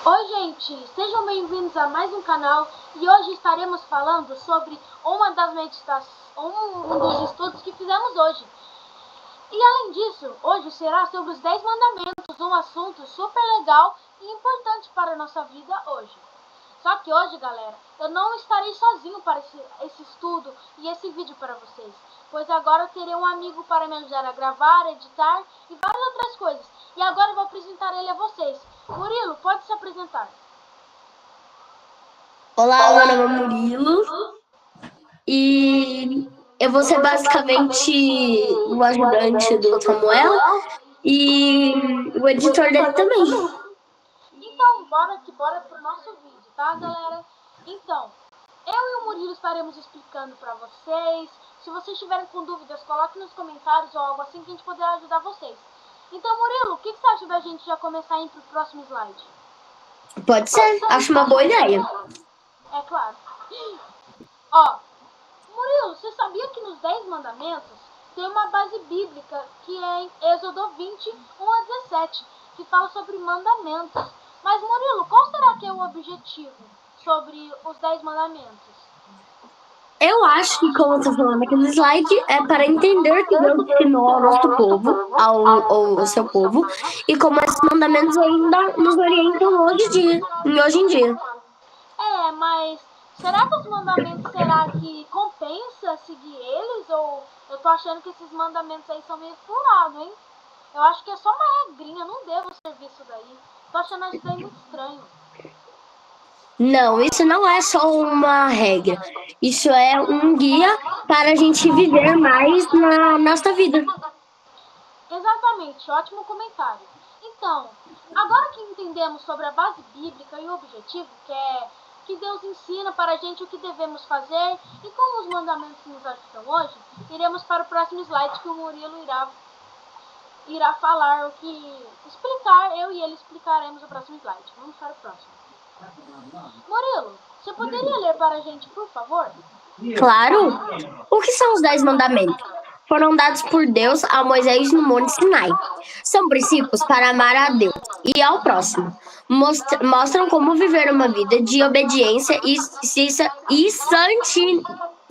Oi, gente! Sejam bem-vindos a mais um canal e hoje estaremos falando sobre um dos estudos que fizemos hoje. E além disso, hoje será sobre os 10 mandamentos, um assunto super legal e importante para a nossa vida hoje. Só que hoje, galera, eu não estarei sozinho para esse estudo e esse vídeo para vocês, pois agora eu terei um amigo para me ajudar a gravar, editar e várias outras coisas. E agora eu vou apresentar ele a vocês. Murilo, pode se apresentar. Olá, meu nome é Murilo e eu vou ser basicamente o ajudante do Samuel e o editor dele também. Então, bora pro nosso vídeo, tá, galera? Então, eu e o Murilo estaremos explicando para vocês. Se vocês tiverem com dúvidas, coloque nos comentários ou algo assim que a gente poderá ajudar vocês. Então, Murilo, o que você acha da gente já começar a ir pro próximo slide? Pode ser, acho uma boa ideia. É claro. Ó, Murilo, você sabia que nos 10 mandamentos tem uma base bíblica que é em Êxodo 20, 1 a 17, que fala sobre mandamentos. Mas, Murilo, qual será que é o objetivo sobre os 10 mandamentos? Eu acho que, como eu tô falando aqui no slide, é para entender que Deus ensinou ao nosso povo, ao seu povo, e como esses mandamentos ainda nos orientam hoje em dia. É, mas será que os mandamentos, será que compensa seguir eles? Ou eu tô achando que esses mandamentos aí são meio furados, hein? Eu acho que é só uma regrinha, não devo servir isso daí. Tô achando isso daí muito estranho. Não, isso não é só uma regra. Isso é um guia para a gente viver mais na nossa vida. Exatamente, ótimo comentário. Então, agora que entendemos sobre a base bíblica e o objetivo, que é que Deus ensina para a gente o que devemos fazer e como os mandamentos nos ajudam hoje, iremos para o próximo slide que o Murilo irá falar explicar, eu e ele explicaremos o próximo slide. Vamos para o próximo. Murilo, você poderia ler para a gente, por favor? Claro! O que são os 10 mandamentos? Foram dados por Deus a Moisés no Monte Sinai. São princípios para amar a Deus e ao próximo. Mostram como viver uma vida de obediência e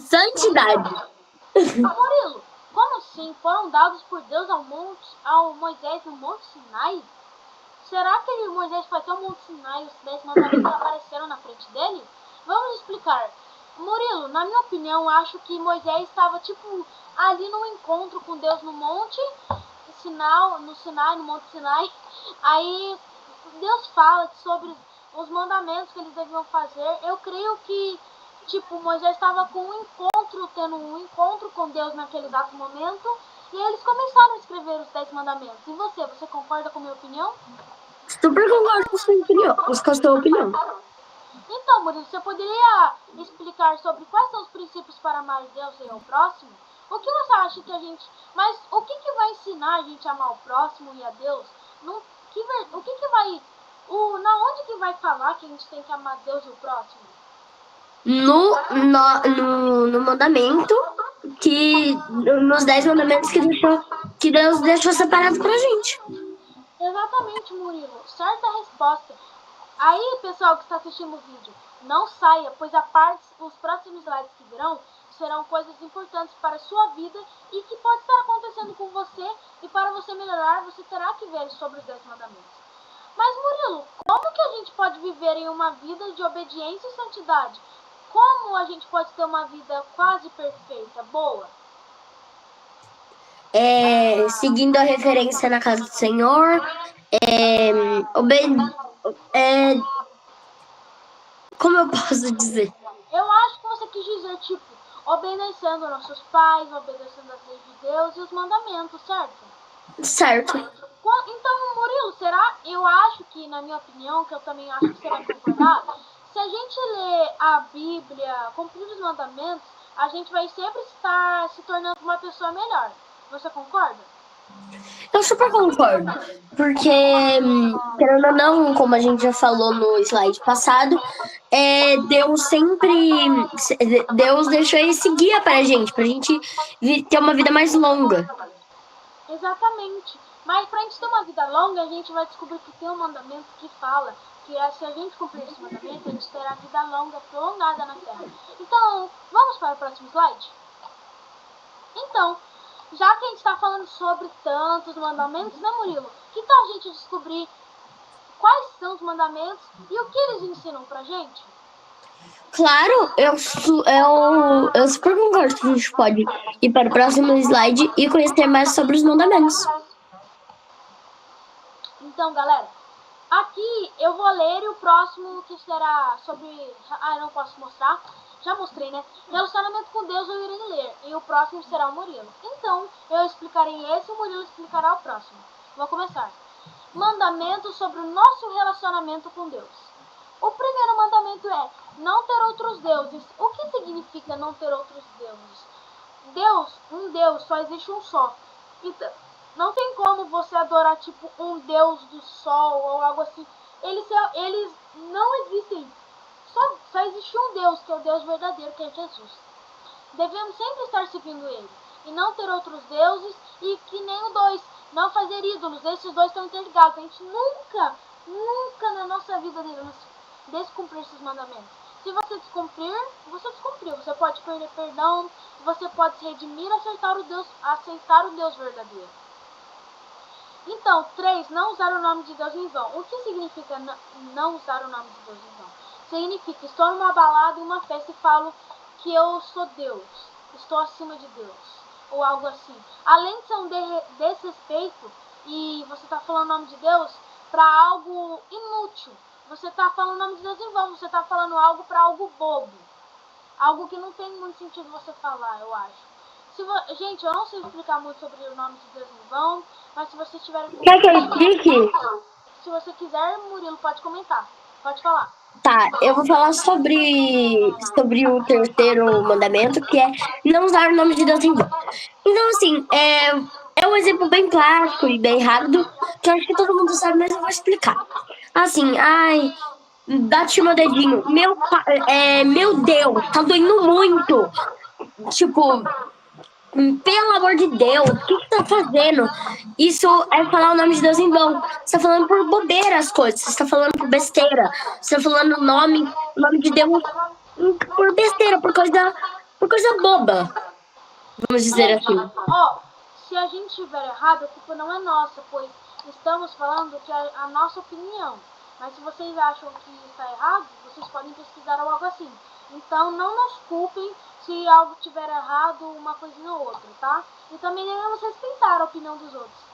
santidade. Murilo, como assim foram dados por Deus ao Moisés no Monte Sinai? Será que Moisés foi até o Monte Sinai e os 10 mandamentos apareceram na frente dele? Vamos explicar. Murilo, na minha opinião, acho que Moisés estava ali no encontro com Deus no Monte no Monte Sinai. Aí Deus fala sobre os mandamentos que eles deviam fazer. Eu creio que Moisés estava tendo um encontro com Deus naquele exato momento. E eles começaram a escrever os 10 mandamentos. E você concorda com a minha opinião? Super concordo com a sua opinião. Então, Murilo, você poderia explicar sobre quais são os princípios para amar Deus e ao próximo? O que você acha que a gente... Mas o que vai ensinar a gente a amar o próximo e a Deus? Na onde que vai falar que a gente tem que amar Deus e o próximo? No mandamento, nos 10 mandamentos que Deus deixou separado pra gente. Exatamente, Murilo. Certa resposta. Aí, pessoal que está assistindo o vídeo, não saia, pois os próximos slides que virão serão coisas importantes para a sua vida e que pode estar acontecendo com você, e para você melhorar, você terá que ver sobre os 10 mandamentos. Mas, Murilo, como que a gente pode viver em uma vida de obediência e santidade? Como a gente pode ter uma vida quase perfeita, boa? Seguindo a referência na casa do Senhor, como eu posso dizer? Eu acho que você quis dizer, obedecendo nossos pais, obedecendo as leis de Deus e os mandamentos, certo? Certo. Então, Murilo, eu acho que, na minha opinião, que eu também acho que você vai concordar, se a gente ler a Bíblia, cumprir os mandamentos, a gente vai sempre estar se tornando uma pessoa melhor. Você concorda? Eu super concordo, porque, querendo ou não, como a gente já falou no slide passado, Deus deixou esse guia pra gente ter uma vida mais longa. Exatamente. Mas pra gente ter uma vida longa, a gente vai descobrir que tem um mandamento que fala que se a gente cumprir esse mandamento, a gente terá vida longa, prolongada na Terra. Então, vamos para o próximo slide? Então, já que a gente está falando sobre tantos mandamentos, né, Murilo? Que tal a gente descobrir quais são os mandamentos e o que eles ensinam pra gente? Claro, eu super concordo que a gente pode ir para o próximo slide e conhecer mais sobre os mandamentos. Então, galera, aqui eu vou ler e o próximo que será sobre... Ah, eu não posso mostrar. Já mostrei, né? Relacionamento com Deus eu irei ler. E o próximo será o Murilo. Então, eu explicarei esse e o Murilo explicará o próximo. Vou começar. Mandamento sobre o nosso relacionamento com Deus. O primeiro mandamento é não ter outros deuses. O que significa não ter outros deuses? Um Deus, só existe um só. Então, não tem como você adorar tipo um Deus do sol ou algo assim. Eles não existem. Só existe um Deus, que é o Deus verdadeiro, que é Jesus. Devemos sempre estar seguindo ele. E não ter outros deuses e que nem o dois. Não fazer ídolos. Esses dois estão interligados. A gente nunca na nossa vida devemos descumprir esses mandamentos. Se você descumprir, você descumpriu. Você pode perder perdão, você pode se redimir, aceitar o Deus verdadeiro. Então, 3. Não usar o nome de Deus em vão. O que significa não usar o nome de Deus em vão? Significa, estou numa balada, em uma festa e falo que eu sou Deus, estou acima de Deus, ou algo assim. Além de ser um desrespeito, e você está falando o nome de Deus para algo inútil. Você está falando o nome de Deus em vão, você está falando algo para algo bobo. Algo que não tem muito sentido você falar, eu acho. Gente, eu não sei explicar muito sobre o nome de Deus em vão, mas se você tiver... Quer que eu explique? Se você quiser, Murilo, pode comentar. Pode falar. Tá, eu vou falar sobre o terceiro mandamento, que é não usar o nome de Deus em vão. Então, assim, é um exemplo bem clássico e bem rápido, que eu acho que todo mundo sabe, mas eu vou explicar. Assim, bate meu dedinho. Meu Deus, tá doendo muito. Tipo, pelo amor de Deus, o que tá fazendo? Isso é falar o nome de Deus em vão. Você tá falando por bobeira as coisas, você tá falando por besteira. Você tá falando o nome de Deus por besteira, por coisa boba. Vamos dizer assim. Se a gente estiver errado, a culpa não é nossa, pois estamos falando que é a nossa opinião. Mas se vocês acham que está errado, vocês podem pesquisar ou algo assim. Então não nos culpem se algo estiver errado, uma coisinha ou outra, tá? E também devemos respeitar a opinião dos outros.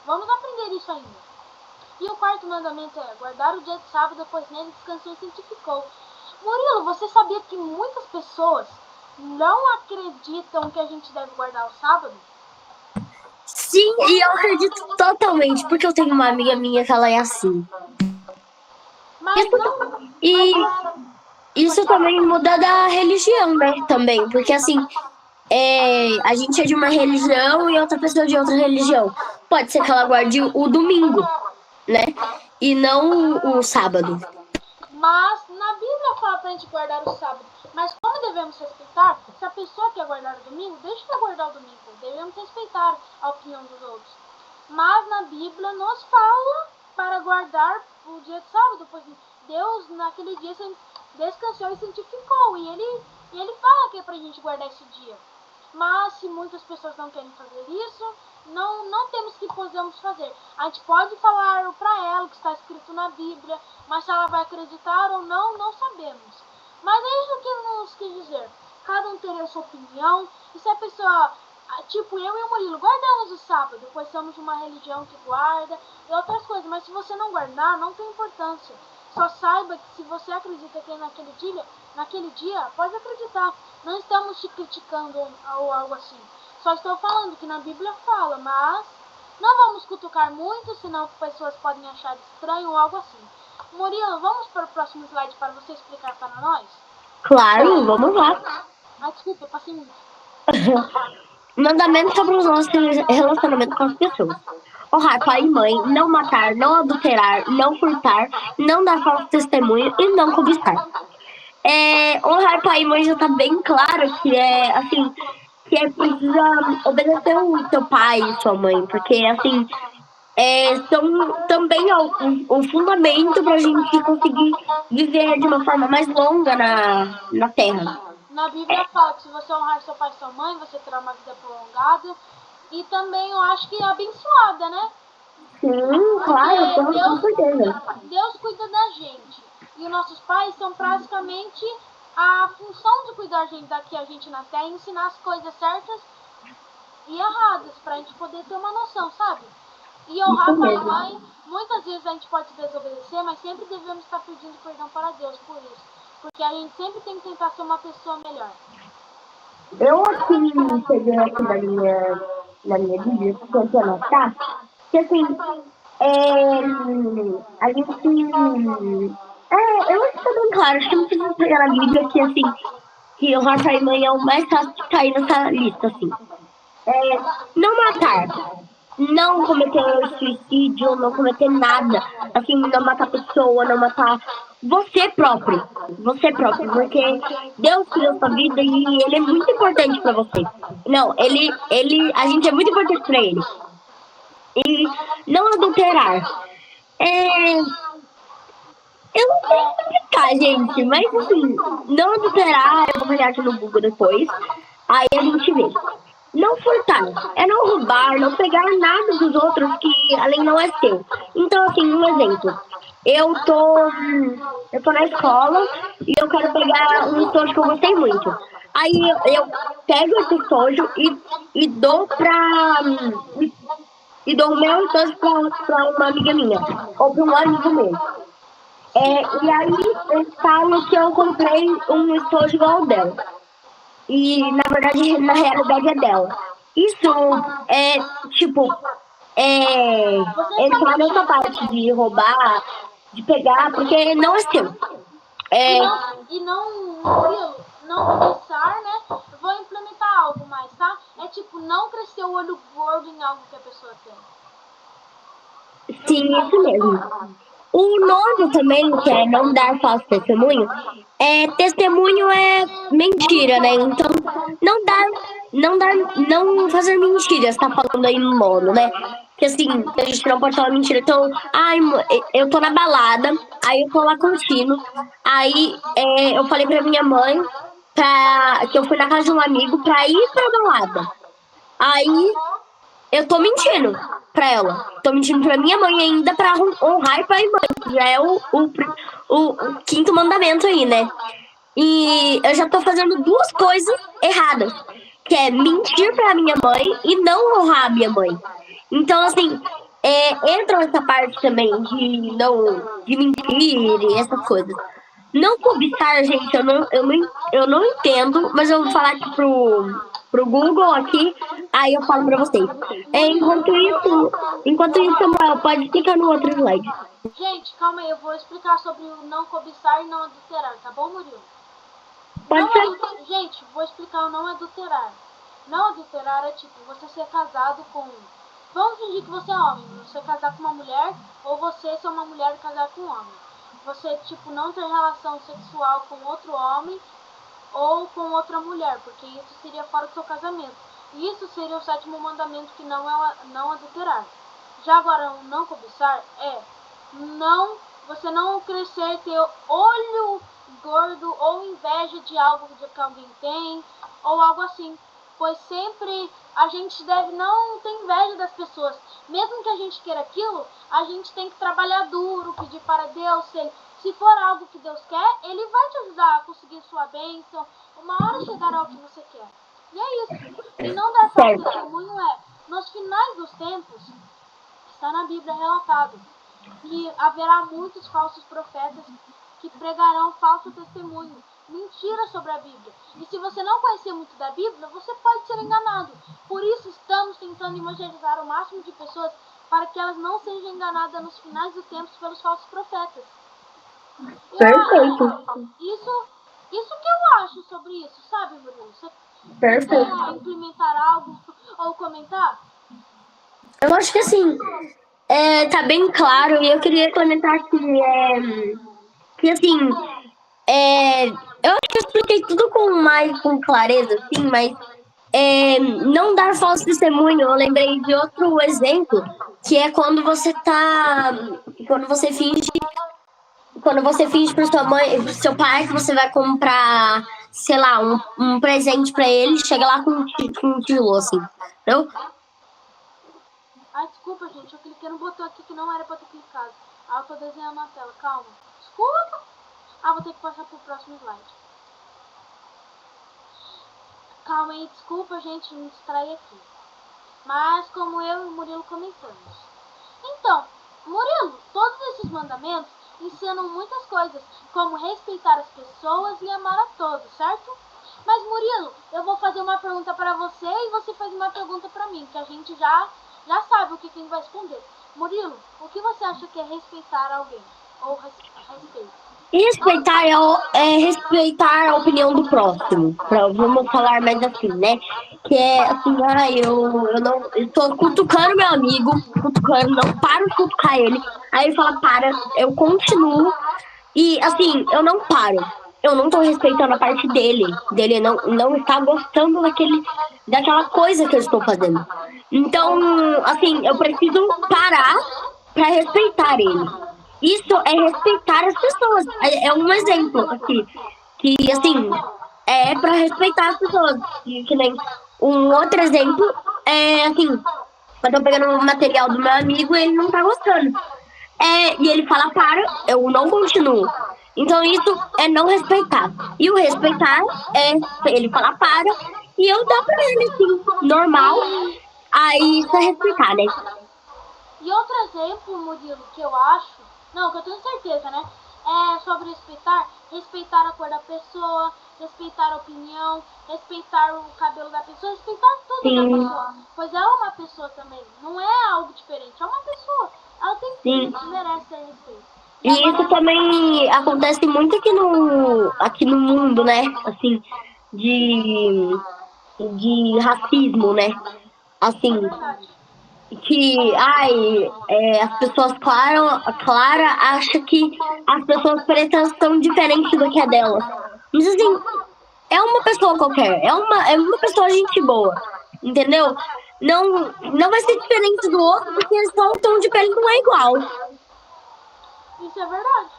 Vamos aprender isso ainda. E o quarto mandamento é guardar o dia de sábado, pois nele descansou e santificou. Murilo, você sabia que muitas pessoas não acreditam que a gente deve guardar o sábado? Sim, e eu acredito totalmente, porque eu tenho uma amiga minha que ela é assim. Mas isso também muda da religião, né? Também, porque assim, a gente é de uma religião e outra pessoa de outra religião. Pode ser que ela guarde o domingo, né? E não o sábado. Mas na Bíblia fala pra gente guardar o sábado. Mas como devemos respeitar? Se a pessoa quer guardar o domingo, deixa ela guardar o domingo. Devemos respeitar a opinião dos outros. Mas na Bíblia nos fala para guardar o dia de sábado, pois Deus naquele dia descansou e santificou. E ele fala que é pra gente guardar esse dia. Mas se muitas pessoas não querem fazer isso, não temos que podemos fazer. A gente pode falar para ela o que está escrito na Bíblia, mas se ela vai acreditar ou não sabemos. Mas é isso que nos quis dizer. Cada um tem a sua opinião. E se a pessoa, tipo eu e o Murilo, guardamos o sábado, pois somos de uma religião que guarda e outras coisas. Mas se você não guardar, não tem importância. Só saiba que se você acredita que é naquele dia, pode acreditar. Não estamos te criticando ou algo assim. Só estou falando que na Bíblia fala, mas não vamos cutucar muito, senão pessoas podem achar estranho ou algo assim. Murilo, vamos para o próximo slide para você explicar para nós? Claro, vamos lá. Desculpa, eu passei muito. Mandamento sobre o nosso relacionamento com as pessoas. Honrar pai e mãe, não matar, não adulterar, não furtar, não dar falso testemunho e não cobiçar. Honrar pai e mãe já tá bem claro que precisa obedecer o teu pai e sua mãe, porque assim, são também o fundamento para a gente conseguir viver de uma forma mais longa na Terra. Na Bíblia fala que se você honrar seu pai e sua mãe, você terá uma vida prolongada e também eu acho que abençoada, né? Sim, claro, com certeza. Deus cuida da gente e os nossos pais são praticamente a função de cuidar daqui a gente na Terra e ensinar as coisas certas e erradas pra gente poder ter uma noção, sabe? E honrar pai e mãe, muitas vezes a gente pode desobedecer, mas sempre devemos estar pedindo perdão para Deus por isso. Porque a gente sempre tem que tentar ser uma pessoa melhor. Eu, assim, peguei aqui na minha Bíblia, tentei anotar, que, assim, a gente... eu acho que tá bem claro, acho que não precisa pegar na Bíblia que, assim, que honrar pai e mãe é o mais fácil de cair nessa lista, assim. Não matar, não cometer suicídio, não cometer nada, assim, não matar pessoa, não matar você próprio, porque Deus criou sua vida e Ele é muito importante pra você. Não, a gente é muito importante pra Ele. E não adulterar. Eu não sei explicar, gente, mas assim, não adulterar, eu vou pegar aqui no Google depois, aí a gente vê. Não furtar, é não roubar, não pegar nada dos outros que além não é seu. Então, assim, um exemplo. Eu tô na escola e eu quero pegar um estojo que eu gostei muito. Aí eu pego esse estojo e dou e dou o meu estojo pra uma amiga minha, ou pra um amigo meu. E aí eu falo que eu comprei um estojo igual ao dela. E na verdade, na realidade é dela. Isso é tipo, entrar nessa parte de roubar, de pegar, porque não é seu. Não começar, né? Vou implementar algo mais, tá? É tipo, não crescer o olho gordo em algo que a pessoa tem. Sim, isso mesmo. O nono também, que é não dar falso testemunho, testemunho é mentira, né? Então, não fazer mentiras, tá falando aí no nono, né? Que assim, a gente não pode falar mentira. Então, eu tô na balada, aí eu tô lá curtindo, aí eu falei pra minha mãe que eu fui na casa de um amigo pra ir pra balada. Aí eu tô mentindo pra ela. Tô mentindo pra minha mãe ainda pra honrar pai e mãe. Que já é o quinto mandamento aí, né? E eu já tô fazendo duas coisas erradas. Que é mentir pra minha mãe e não honrar a minha mãe. Então, assim, entra nessa parte também de mentir e essas coisas. Não cobiçar, gente, eu não entendo, mas eu vou falar aqui pro Google aqui, aí eu falo pra vocês. Enquanto isso, Samuel, pode explicar no outro slide. Gente, calma aí, eu vou explicar sobre o não cobiçar e não adulterar, tá bom, Murilo? Gente, vou explicar o não adulterar. Não adulterar é tipo, você ser casado com... Vamos fingir que você é homem, você casar com uma mulher, ou você ser uma mulher e casar com um homem. Você, tipo, não ter relação sexual com outro homem ou com outra mulher, porque isso seria fora do seu casamento. E isso seria o sétimo mandamento, que não é não adulterar. Já agora, o não cobiçar você não crescer, ter olho gordo ou inveja de algo que alguém tem, ou algo assim. Pois sempre a gente deve não ter inveja das pessoas. Mesmo que a gente queira aquilo, a gente tem que trabalhar duro, pedir para Deus. Se for algo que Deus quer, Ele vai te ajudar a conseguir sua bênção. Uma hora chegará ao que você quer. E é isso. E não dar falso testemunho nos finais dos tempos, está na Bíblia relatado, que haverá muitos falsos profetas que pregarão falso testemunho, mentira sobre a Bíblia. E se você não conhecer muito da Bíblia, você pode ser enganado. Por isso estamos tentando evangelizar o máximo de pessoas para que elas não sejam enganadas nos finais dos tempos pelos falsos profetas. Perfeito. Isso que eu acho sobre isso, sabe, Bruno? Você quer implementar algo ou comentar? Eu acho que assim, tá bem claro, e eu queria comentar que assim, eu acho que eu expliquei tudo com clareza, assim, mas não dar falso testemunho, eu lembrei de outro exemplo, que é quando você tá. Quando você finge pra sua mãe, pro seu pai, que você vai comprar, sei lá, um presente pra ele, chega lá com um tijolo, assim. Entendeu? Ai, desculpa, gente. Eu cliquei no botão aqui que não era pra ter clicado. Ah, eu tô desenhando na tela. Calma. Desculpa. Ah, vou ter que passar pro próximo slide. Calma aí. Desculpa, gente. Me distraí aqui. Mas como eu e o Murilo comentamos. Então, Murilo, todos esses mandamentos ensinam muitas coisas, como respeitar as pessoas e amar a todos, certo? Mas Murilo, eu vou fazer uma pergunta para você e você faz uma pergunta para mim, que a gente já sabe o que quem vai responder. Murilo, o que você acha que é respeitar alguém? Ou respeito? Respeitar é respeitar a opinião do próximo. Vamos falar mais assim, né? Que é assim, eu tô cutucando meu amigo, cutucando, não paro de cutucar ele. Aí ele fala, para, eu continuo. E assim, eu não paro. Eu não tô respeitando a parte dele. Dele não está gostando daquela coisa que eu estou fazendo. Então, assim, eu preciso parar pra respeitar ele. Isso é respeitar as pessoas. É um exemplo aqui. Que, assim, é pra respeitar as pessoas. Que nem um outro exemplo é, assim, eu tô pegando um material do meu amigo e ele não tá gostando. E ele fala, para, eu não continuo. Então, isso é não respeitar. E o respeitar é ele falar, para, e eu dar pra ele, assim, normal. Aí, isso é respeitar, né? E outro exemplo, Murilo, que eu acho, não, que eu tenho certeza, né? É sobre respeitar a cor da pessoa, respeitar a opinião, respeitar o cabelo da pessoa, respeitar tudo da pessoa. Pois ela é uma pessoa também, não é algo diferente, é uma pessoa. Ela tem que merece ser respeito. E isso também acontece muito aqui no mundo, né? Assim, de racismo, né? Assim, que as pessoas Clara acha que as pessoas pretas são diferentes do que a dela. Mas assim, é uma pessoa qualquer, é uma pessoa gente boa, entendeu? Não vai ser diferente do outro porque só o tom de pele não é igual. Isso é verdade.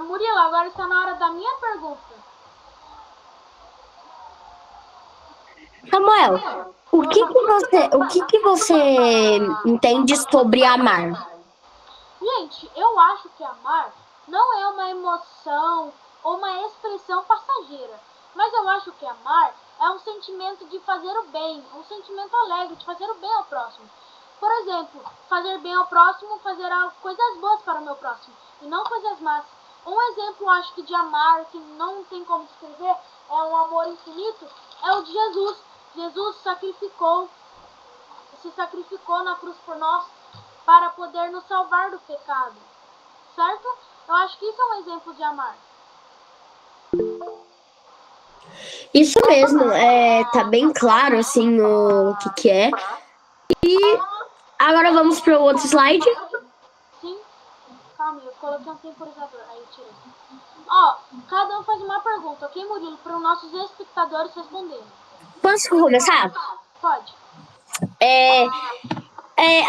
Murilo, agora está na hora da minha pergunta. Samuel, o que você entende sobre amar? Gente, eu acho que amar não é uma emoção ou uma expressão passageira, mas eu acho que amar é um sentimento de fazer o bem, um sentimento alegre de fazer o bem ao próximo. Por exemplo, fazer bem ao próximo, fazer coisas boas para o meu próximo e não coisas más. Um exemplo, acho que de amar, que não tem como descrever, é um amor infinito, é o de Jesus. Jesus se sacrificou na cruz por nós para poder nos salvar do pecado, certo? Eu acho que isso é um exemplo de amar. Isso mesmo, tá bem claro assim o que é. E agora vamos para o outro slide. Sim, calma, eu coloquei um temporizador, aí eu tirei. Ó, cada um faz uma pergunta, ok, Murilo? Para os nossos espectadores responderem. Posso começar? Pode.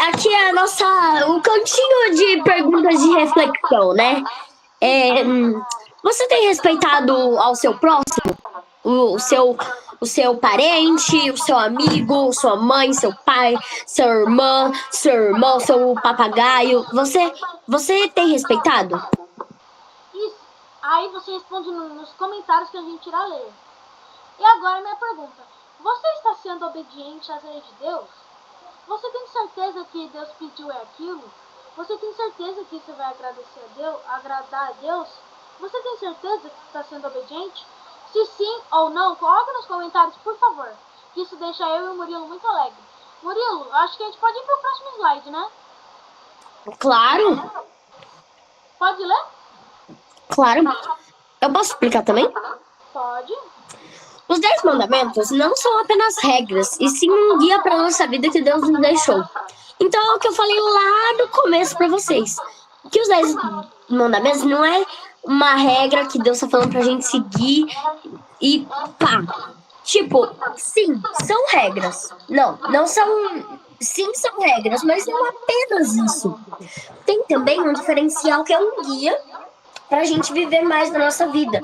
Aqui é o cantinho de perguntas de reflexão, né? Você tem respeitado ao seu próximo? O seu parente, o seu amigo, sua mãe, seu pai, sua irmã, seu irmão, seu papagaio. Você tem respeitado? Isso. Aí você responde nos comentários que a gente irá ler. E agora minha pergunta. Você está sendo obediente às leis de Deus? Você tem certeza que Deus pediu aquilo? Você tem certeza que isso vai agradar a Deus? Você tem certeza que está sendo obediente? Se sim ou não, coloque nos comentários, por favor. Que isso deixa eu e o Murilo muito alegre. Murilo, acho que a gente pode ir para o próximo slide, né? Claro. Pode ler? Claro. Eu posso explicar também? Pode. Os 10 mandamentos não são apenas regras, e sim um guia para a nossa vida que Deus nos deixou. Então é o que eu falei lá no começo para vocês. Que os 10 mandamentos não é uma regra que Deus está falando pra gente seguir e pá. Tipo, sim, são regras. Não são. Sim, são regras, mas não apenas isso. Tem também um diferencial que é um guia para a gente viver mais da nossa vida.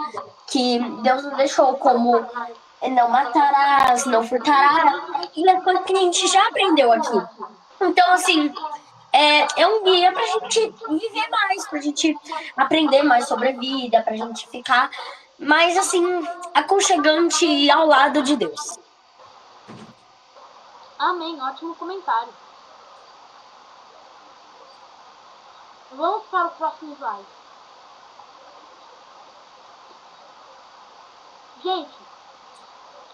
Que Deus nos deixou como não matarás, não furtarás, e as coisas que a gente já aprendeu aqui. Então, assim, é um guia pra gente viver mais, pra gente aprender mais sobre a vida, pra gente ficar mais, assim, aconchegante ao lado de Deus. Amém, ótimo comentário. Vamos para o próximo slide. Gente,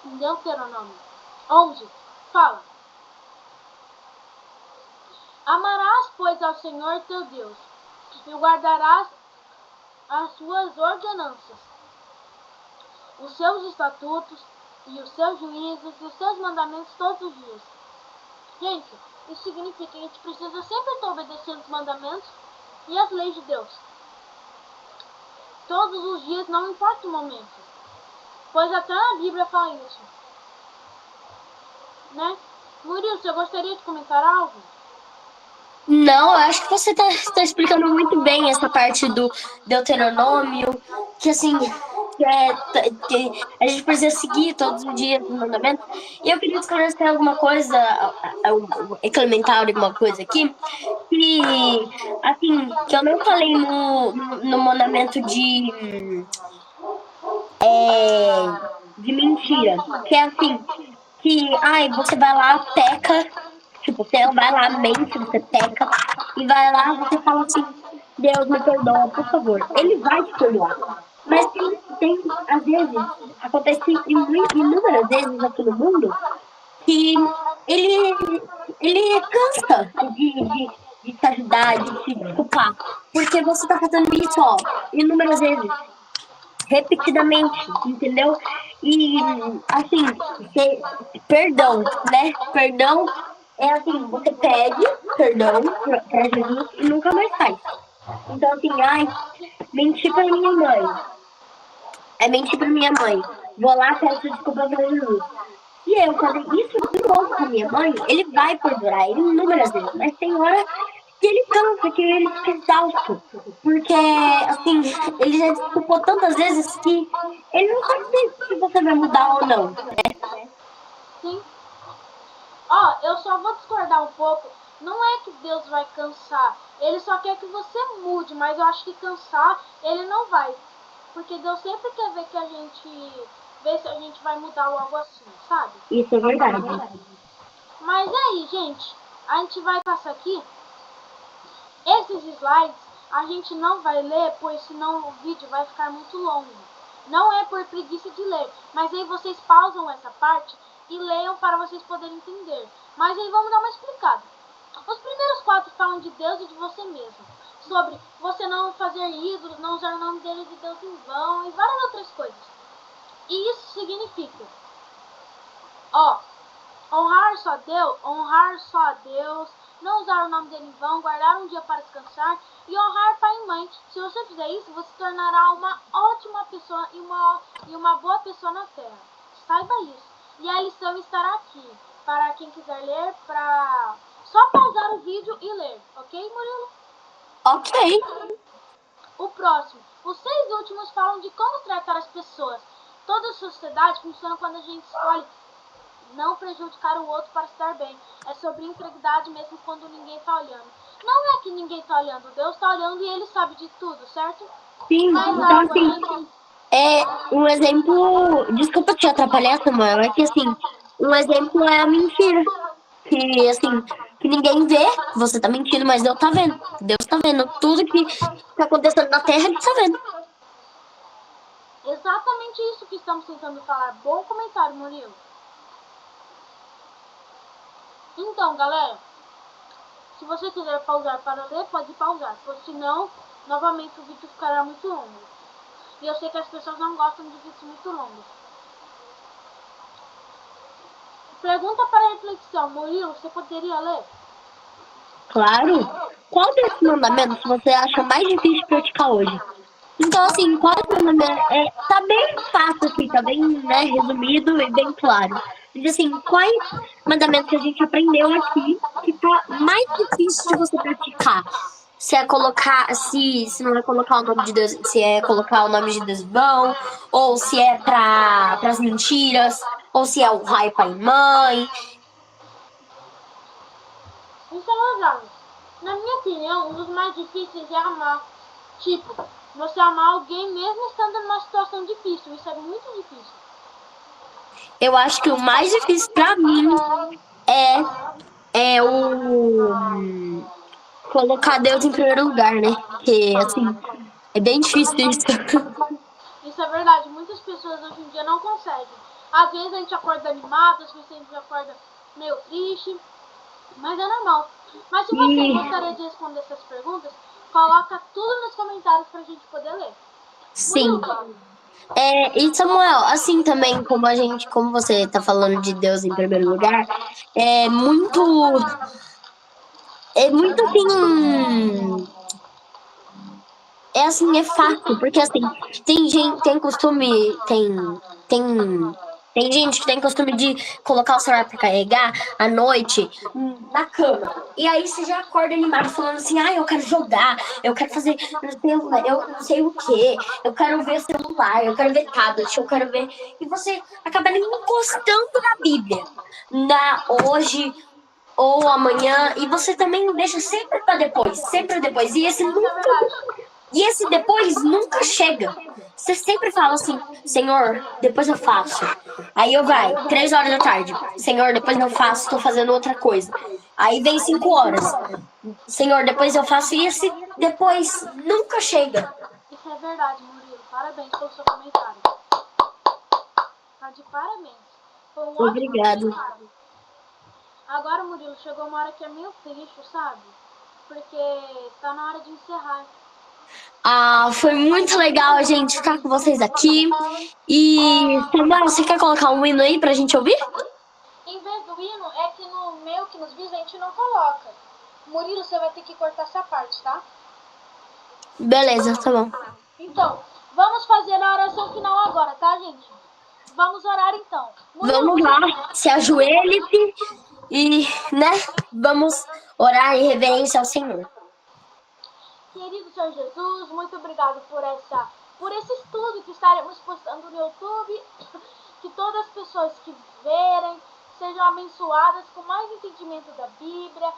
em Deuteronômio 11 fala: amarás, pois, ao Senhor teu Deus, e guardarás as suas ordenanças, os seus estatutos, e os seus juízos, e os seus mandamentos todos os dias. Gente, isso significa que a gente precisa sempre estar obedecendo os mandamentos e as leis de Deus. Todos os dias, não importa o momento. Pois até a Bíblia fala isso. Né? Murilo, você gostaria de comentar algo? Não, eu acho que você tá explicando muito bem essa parte do Deuteronômio, que assim, que a gente precisa seguir todos os dias os mandamentos. E eu queria esclarecer alguma coisa, implementar alguma coisa aqui, que, assim, que eu não falei no mandamento de mentira, que é assim, que, você vai lá, peca, tipo, você vai lá, mente, você peca, e vai lá, você fala assim, Deus me perdoa, por favor. Ele vai te perdoar. Mas às vezes, acontece inúmeras vezes aqui no mundo, que ele cansa de te ajudar, de te desculpar. Porque você tá fazendo isso, ó, inúmeras vezes, repetidamente, entendeu? E, assim, perdão, né? Perdão é assim, você pede perdão pra Jesus e nunca mais faz. Então, assim, menti pra minha mãe. Menti pra minha mãe. Vou lá, peço desculpa pra Jesus. Se eu fazer isso de novo com a minha mãe, ele vai perdoar, ele inúmeras vezes. Mas tem hora que ele cansa, que ele fica exausto. Porque, assim, ele já desculpou tantas vezes que ele não sabe se você vai mudar ou não. Sim. Eu só vou discordar um pouco. Não é que Deus vai cansar. Ele só quer que você mude, mas eu acho que cansar, ele não vai. Porque Deus sempre quer ver que a gente... ver se a gente vai mudar logo assim, sabe? Isso é verdade. Mas aí, gente, a gente vai passar aqui. Esses slides a gente não vai ler, pois senão o vídeo vai ficar muito longo. Não é por preguiça de ler, mas aí vocês pausam essa parte e leiam para vocês poderem entender. Mas aí vamos dar uma explicada. Os primeiros 4 falam de Deus e de você mesmo. Sobre você não fazer ídolos, não usar o nome dele de Deus em vão e várias outras coisas. E isso significa, honrar só a Deus, não usar o nome dele em vão, guardar um dia para descansar e honrar pai e mãe. Se você fizer isso, você se tornará uma ótima pessoa e uma boa pessoa na terra. Saiba isso. E a lição estará aqui, para quem quiser ler, para só pausar o vídeo e ler. Ok, Murilo? Ok. O próximo. Os 6 últimos falam de como tratar as pessoas. Toda a sociedade funciona quando a gente escolhe não prejudicar o outro para se dar bem. É sobre integridade mesmo quando ninguém está olhando. Não é que ninguém está olhando, Deus está olhando e ele sabe de tudo, certo? Sim, então assim, um exemplo, desculpa te atrapalhar, Samuel, é que assim, um exemplo é a mentira. Que assim, que ninguém vê, você tá mentindo, mas Deus tá vendo. Deus tá vendo tudo que tá acontecendo na Terra, ele tá vendo. Exatamente isso que estamos tentando falar. Bom comentário, Murilo. Então, galera, se você quiser pausar para ler, pode pausar, pois senão, novamente o vídeo ficará muito longo. E eu sei que as pessoas não gostam de vídeos muito longos. Pergunta para reflexão, Murilo, você poderia ler? Claro. Qual desses mandamentos você acha mais difícil de praticar hoje? Então, assim, qual o mandamento? Tá bem fácil aqui, tá bem, né, resumido e bem claro. Mas, assim, quais mandamentos que a gente aprendeu aqui que tá mais difícil de você praticar? Se é colocar, se não é colocar o nome de Deus, se é colocar o nome de Deus em vão, ou se é pras mentiras, ou se é o pai, pai e mãe. Isso é verdade. Na minha opinião, um dos mais difíceis é amar. Tipo, você amar alguém mesmo estando numa situação difícil. Isso é muito difícil. Eu acho que o mais difícil pra mim é o colocar Deus em primeiro lugar, né? Porque, assim, é bem difícil isso. Isso é verdade. Muitas pessoas hoje em dia não conseguem. Às vezes a gente acorda animado, às vezes a gente acorda meio triste. Mas é normal. Mas se você gostaria de responder essas perguntas, coloca tudo nos comentários pra gente poder ler. Sim. E Samuel, assim também como você tá falando de Deus em primeiro lugar, é muito assim, é fácil, porque assim, tem gente, tem gente que tem costume de colocar o celular pra carregar à noite na cama. E aí você já acorda animado falando assim, eu quero jogar, eu quero fazer, eu não sei o que, eu quero ver celular, eu quero ver tablet, eu quero ver. E você acaba nem encostando na Bíblia. Hoje ou amanhã, e você também deixa sempre pra depois, sempre depois. E esse depois nunca chega. Você sempre fala assim, Senhor, depois eu faço. Aí 3 horas da tarde. Senhor, depois eu faço, tô fazendo outra coisa. Aí vem 5 horas. Senhor, depois eu faço. E esse depois nunca chega. Isso é verdade, Murilo. Parabéns pelo seu comentário. Tá de parabéns. Foi um ótimo comentário. Agora, Murilo, chegou uma hora que é meio triste, sabe? Porque está na hora de encerrar. Foi muito legal a gente ficar com vocês aqui. E, Samuel, você quer colocar um hino aí pra gente ouvir? Em vez do hino, é que no meu, que nos vídeos, a gente não coloca. Murilo, você vai ter que cortar essa parte, tá? Beleza, tá bom. Então, vamos fazer a oração final agora, tá, gente? Vamos orar então. Murilo, vamos lá, se ajoelhe-se e, né, vamos orar em reverência ao Senhor. Querido Senhor Jesus, muito obrigado por esse estudo que estaremos postando no YouTube. Que todas as pessoas que verem sejam abençoadas com mais entendimento da Bíblia.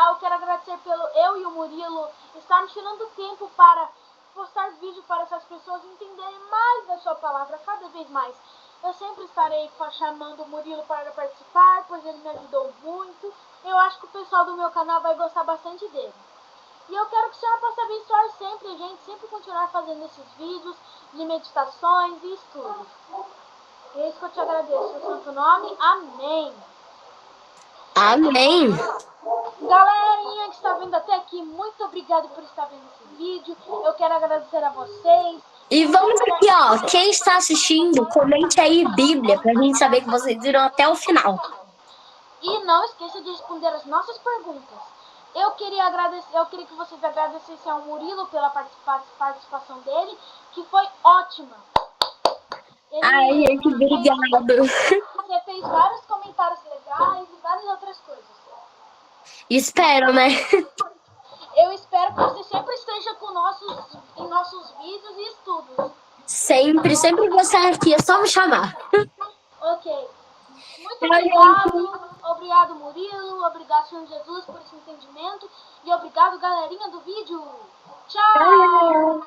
Eu quero agradecer pelo eu e o Murilo estarmos tirando tempo para postar vídeo para essas pessoas entenderem mais da sua palavra cada vez mais. Eu sempre estarei chamando o Murilo para participar, pois ele me ajudou muito. Eu acho que o pessoal do meu canal vai gostar bastante dele. E eu quero que o Senhor possa abençoar sempre a gente, sempre continuar fazendo esses vídeos de meditações e estudos. É isso que eu te agradeço, no santo nome. Amém. Amém. Galerinha que está vendo até aqui, muito obrigado por estar vendo esse vídeo. Eu quero agradecer a vocês. E vamos aqui, quem está assistindo, comente aí Bíblia, pra gente saber que vocês viram até o final. E não esqueça de responder as nossas perguntas. Eu queria que vocês agradecessem ao Murilo pela participação dele, que foi ótima. Ai, gente, obrigado. Você fez vários comentários legais e várias outras coisas. Espero, né? Eu espero que você sempre esteja em nossos vídeos e estudos. Sempre você aqui, é só me chamar. Ok. Muito obrigado. Obrigado, Murilo. Obrigado, Senhor Jesus, por esse entendimento. E obrigado, galerinha do vídeo. Tchau!